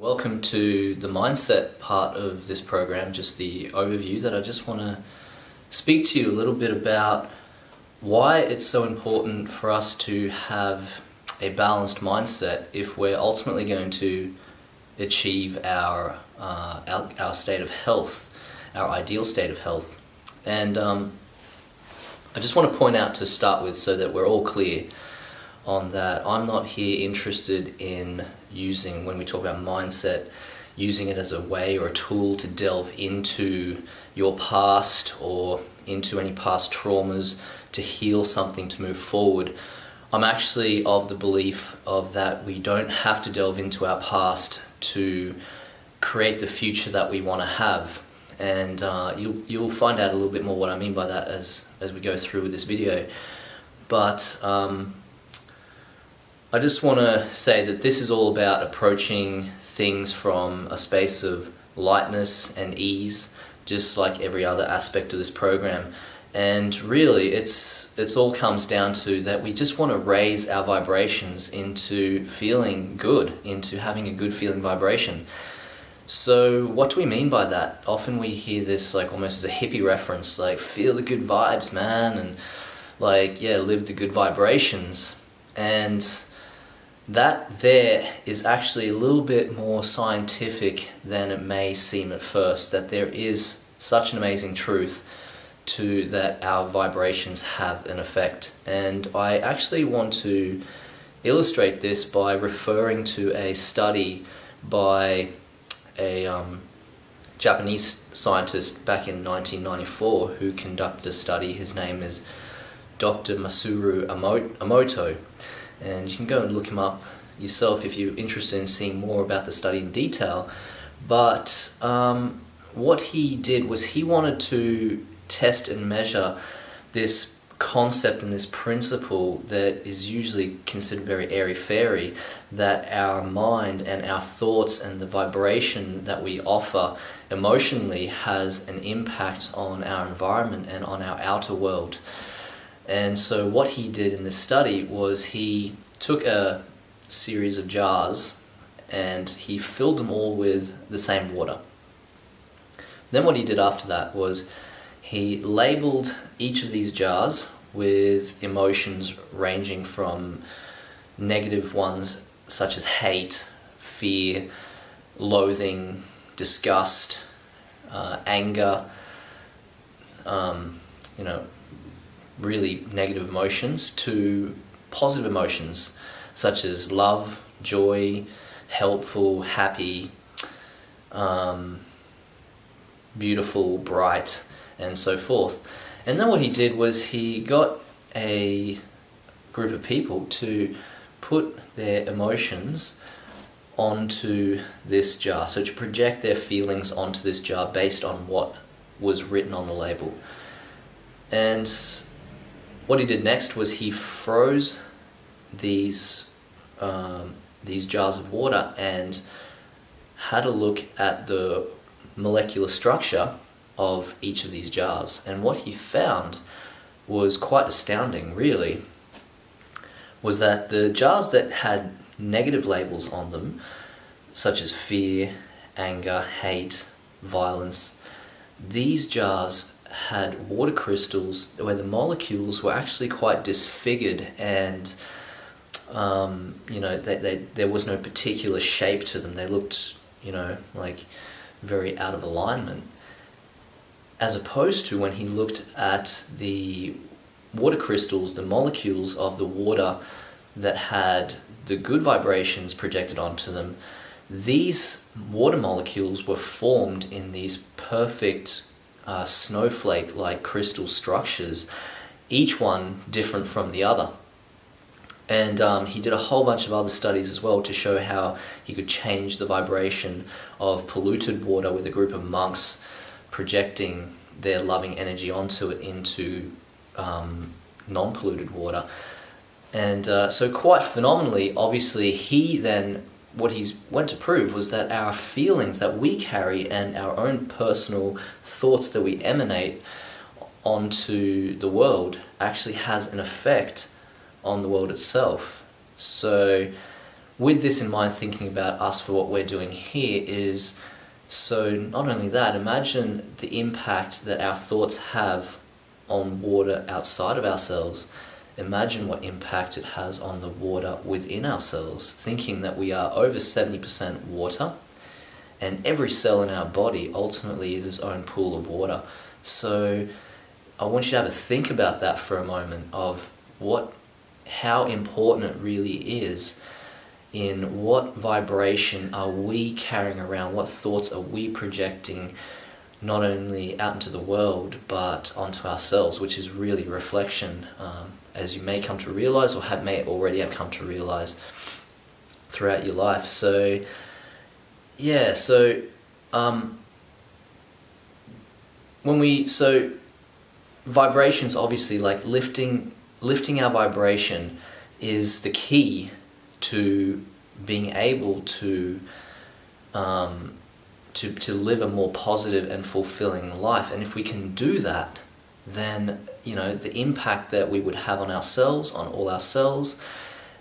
Welcome to the mindset part of this program, just the overview that I just want to speak to you a little bit about why it's so important for us to have a balanced mindset if we're ultimately going to achieve our state of health, our ideal state of health. And I just want to point out to start with, so that we're all clear on that, I'm not here interested in using, when we talk about mindset, using it as a way or a tool to delve into your past or into any past traumas to heal something, to move forward. I'm actually of the belief of that we don't have to delve into our past to create the future that we want to have. And you'll find out a little bit more what I mean by that as we go through with this video. But I just want to say that this is all about approaching things from a space of lightness and ease, just like every other aspect of this program. And really, it's all comes down to that we just want to raise our vibrations into feeling good, into having a good feeling vibration. So what do we mean by that? Often we hear this like almost as a hippie reference, like feel the good vibes, man, and like, yeah, live the good vibrations. And that there is actually a little bit more scientific than it may seem at first, that there is such an amazing truth to that our vibrations have an effect. And I actually want to illustrate this by referring to a study by a Japanese scientist back in 1994 who conducted a study. His name is Dr Emoto. And you can go and look him up yourself if you're interested in seeing more about the study in detail. But what he did was he wanted to test and measure this concept and this principle that is usually considered very airy-fairy, that our mind and our thoughts and the vibration that we offer emotionally has an impact on our environment and on our outer world. And so what he did in this study was he took a series of jars and he filled them all with the same water. Then what he did after that was he labeled each of these jars with emotions ranging from negative ones such as hate, fear, loathing, disgust, anger, really negative emotions, to positive emotions such as love, joy, helpful, happy, beautiful, bright, and so forth. And then what he did was he got a group of people to put their emotions onto this jar, so to project their feelings onto this jar based on what was written on the label. And what he did next was he froze these jars of water and had a look at the molecular structure of each of these jars. And what he found was quite astounding, really, was that the jars that had negative labels on them, such as fear, anger, hate, violence, these jars had water crystals where the molecules were actually quite disfigured, and there was no particular shape to them. They looked, like very out of alignment. As opposed to when he looked at the water crystals, the molecules of the water that had the good vibrations projected onto them, these water molecules were formed in these perfect snowflake-like crystal structures, each one different from the other. And he did a whole bunch of other studies as well to show how he could change the vibration of polluted water with a group of monks projecting their loving energy onto it into non-polluted water. And so quite phenomenally, obviously, what he went to prove was that our feelings that we carry and our own personal thoughts that we emanate onto the world actually has an effect on the world itself. So with this in mind, thinking about us for what we're doing here is, so not only that, imagine the impact that our thoughts have on water outside of ourselves. Imagine what impact it has on the water within ourselves, thinking that we are over 70% water, and every cell in our body ultimately is its own pool of water. So I want you to have a think about that for a moment, of how important it really is in what vibration are we carrying around, what thoughts are we projecting, not only out into the world but onto ourselves, which is really reflection, as you may come to realize, or may already have come to realize throughout your life. So yeah, vibrations, obviously, like lifting our vibration is the key to being able to live a more positive and fulfilling life. And if we can do that, then the impact that we would have on ourselves, on all our cells,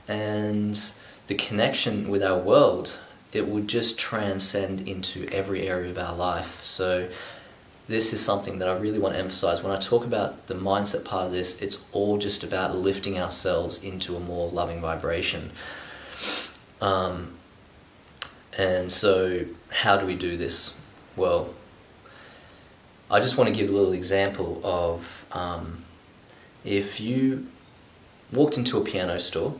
and the connection with our world, it would just transcend into every area of our life. So this is something that I really want to emphasize. When I talk about the mindset part of this, it's all just about lifting ourselves into a more loving vibration. And so how do we do this? Well, I just want to give a little example of if you walked into a piano store,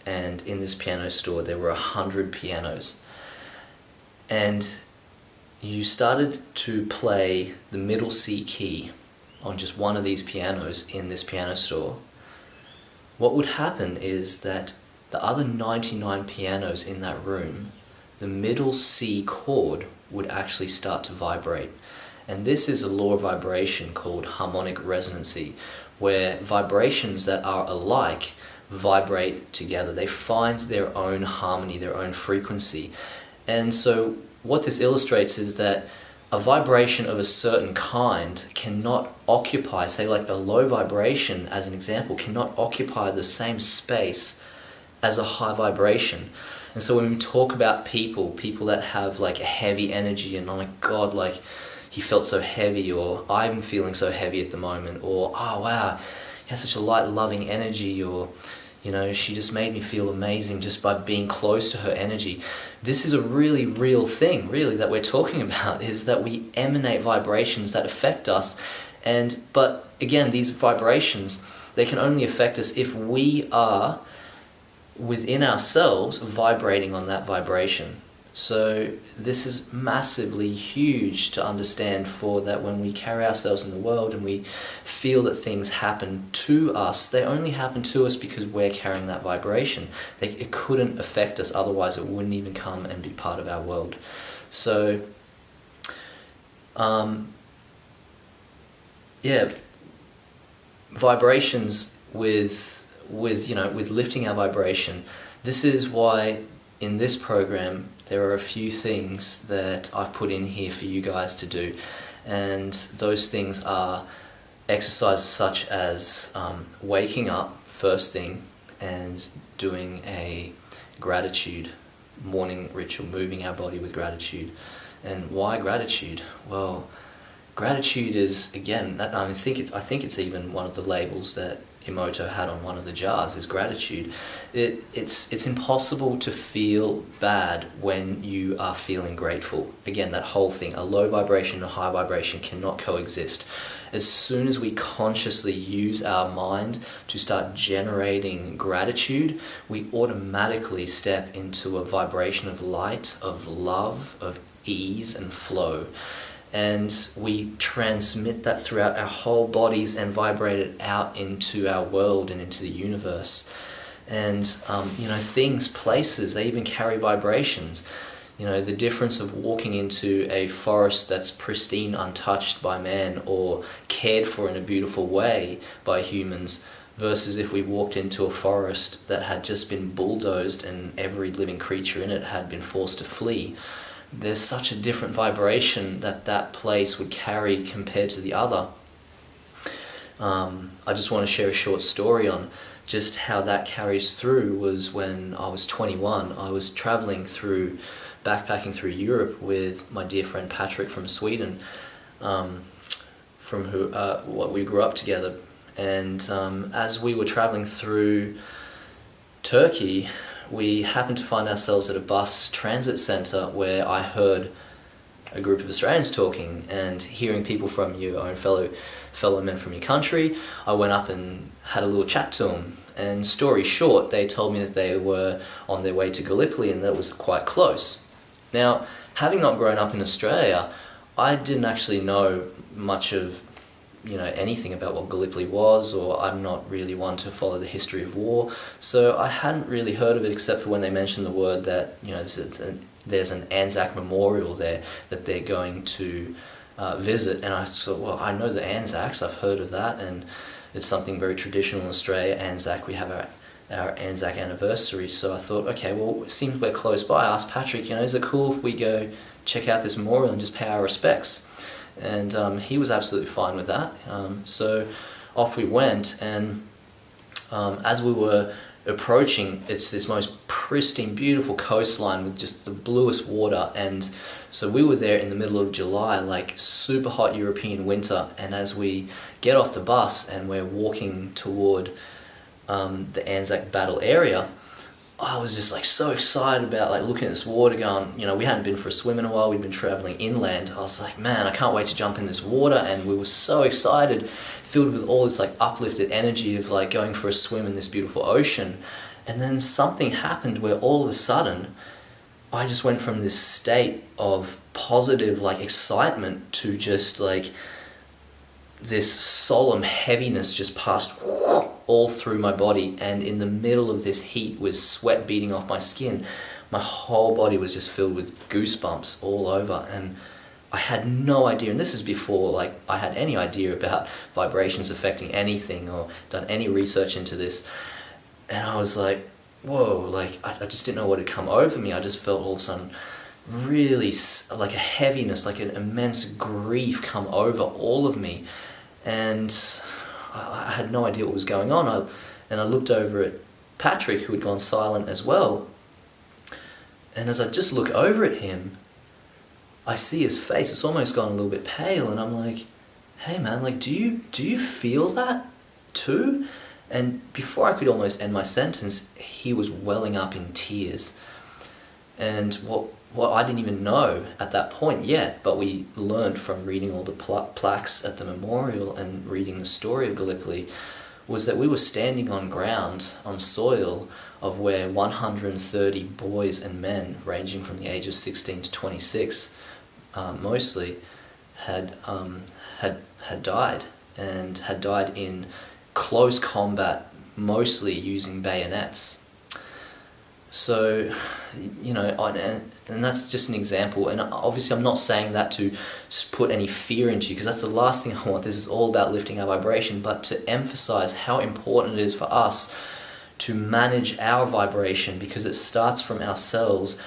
and in this piano store there were 100 pianos, and you started to play the middle C key on just one of these pianos in this piano store, what would happen is that the other 99 pianos in that room, the middle C chord would actually start to vibrate. And this is a law of vibration called harmonic resonancy, where vibrations that are alike vibrate together. They find their own harmony, their own frequency. And so what this illustrates is that a vibration of a certain kind cannot occupy, say like a low vibration as an example, cannot occupy the same space as a high vibration. And so when we talk about people that have like a heavy energy, and oh my God, like he felt so heavy, or I'm feeling so heavy at the moment, or oh wow, he has such a light loving energy, or she just made me feel amazing just by being close to her energy. This is a really real thing, really, that we're talking about, is that we emanate vibrations that affect us. But again, these vibrations, they can only affect us if we are within ourselves vibrating on that vibration. So this is massively huge to understand, for that when we carry ourselves in the world and we feel that things happen to us, they only happen to us because we're carrying that vibration. It couldn't affect us, otherwise it wouldn't even come and be part of our world. So vibrations with lifting our vibration. This is why in this program there are a few things that I've put in here for you guys to do, and those things are exercises such as waking up first thing and doing a gratitude morning ritual, moving our body with gratitude. And why gratitude? Well, gratitude is, again, I think it's even one of the labels that Emoto had on one of the jars, is gratitude. It's impossible to feel bad when you are feeling grateful. Again, that whole thing, a low vibration and a high vibration cannot coexist. As soon as we consciously use our mind to start generating gratitude, we automatically step into a vibration of light, of love, of ease and flow. And we transmit that throughout our whole bodies and vibrate it out into our world and into the universe. And things, places, they even carry vibrations. The difference of walking into a forest that's pristine, untouched by man, or cared for in a beautiful way by humans, versus if we walked into a forest that had just been bulldozed and every living creature in it had been forced to flee. There's such a different vibration that place would carry compared to the other. I just want to share a short story on just how that carries through. Was when I was 21, I was backpacking through Europe with my dear friend Patrick from Sweden, from who what we grew up together. And as we were traveling through Turkey, we happened to find ourselves at a bus transit centre where I heard a group of Australians talking, and hearing people from your own fellow men from your country, I went up and had a little chat to them. And story short, they told me that they were on their way to Gallipoli and that it was quite close. Now, having not grown up in Australia, I didn't actually know much of anything about what Gallipoli was, or I'm not really one to follow the history of war, so I hadn't really heard of it except for when they mentioned the word that there's an Anzac memorial there that they're going to visit. And I thought, well, I know the Anzacs, I've heard of that, and it's something very traditional in Australia. Anzac, we have our Anzac anniversary, so I thought, okay, well, it seems we're close by. I asked Patrick, is it cool if we go check out this memorial and just pay our respects? And he was absolutely fine with that. So off we went, and as we were approaching, it's this most pristine, beautiful coastline with just the bluest water. And so we were there in the middle of July, like super hot European winter. And as we get off the bus and we're walking toward the Anzac battle area, I was just like so excited about like looking at this water, going, we hadn't been for a swim in a while, we'd been traveling inland. I was like, man, I can't wait to jump in this water. And we were so excited, filled with all this like uplifted energy of like going for a swim in this beautiful ocean. And then something happened where all of a sudden I just went from this state of positive like excitement to just like this solemn heaviness just passed all through my body. And in the middle of this heat, with sweat beating off my skin, my whole body was just filled with goosebumps all over. And I had no idea, and this is before like I had any idea about vibrations affecting anything or done any research into this. And I was like, whoa, like I just didn't know what had come over me. I just felt all of a sudden really like a heaviness, like an immense grief come over all of me. And I had no idea what was going on. I looked over at Patrick, who had gone silent as well. And as I just look over at him, I see his face. It's almost gone a little bit pale. And I'm like, hey man, like, do you feel that too? And before I could almost end my sentence, he was welling up in tears. And what I didn't even know at that point yet, but we learned from reading all the plaques at the memorial and reading the story of Gallipoli, was that we were standing on ground, on soil, of where 130 boys and men, ranging from the age of 16 to 26, mostly, had died, and had died in close combat, mostly using bayonets. So, and that's just an example. And obviously I'm not saying that to put any fear into you, because that's the last thing I want. This is all about lifting our vibration, but to emphasize how important it is for us to manage our vibration, because it starts from ourselves,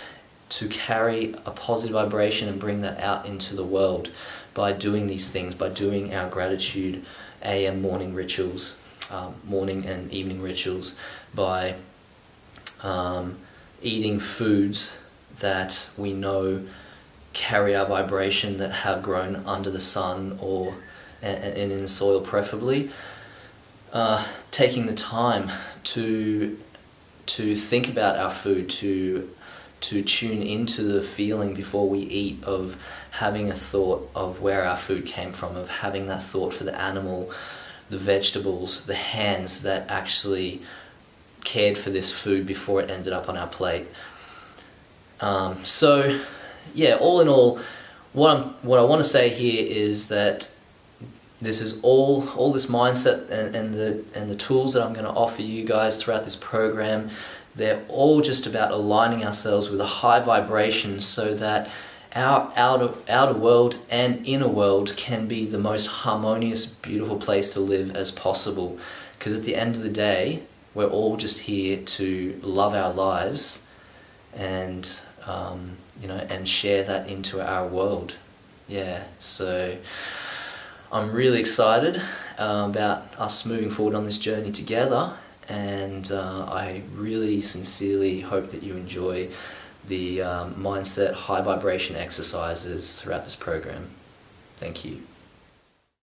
to carry a positive vibration and bring that out into the world by doing these things, by doing our gratitude AM morning rituals, morning and evening rituals, by eating foods that we know carry our vibration, that have grown under the sun or and in the soil preferably. Taking the time to think about our food, to tune into the feeling before we eat, of having a thought of where our food came from, of having that thought for the animal, the vegetables, the hands that actually cared for this food before it ended up on our plate. So yeah, all in all, what I want to say here is that this is all this mindset and the tools that I'm going to offer you guys throughout this program. They're all just about aligning ourselves with a high vibration, so that our outer world and inner world can be the most harmonious, beautiful place to live as possible. Because at the end of the day, we're all just here to love our lives and and share that into our world. Yeah, so I'm really excited about us moving forward on this journey together, and I really sincerely hope that you enjoy the mindset high vibration exercises throughout this program. Thank you.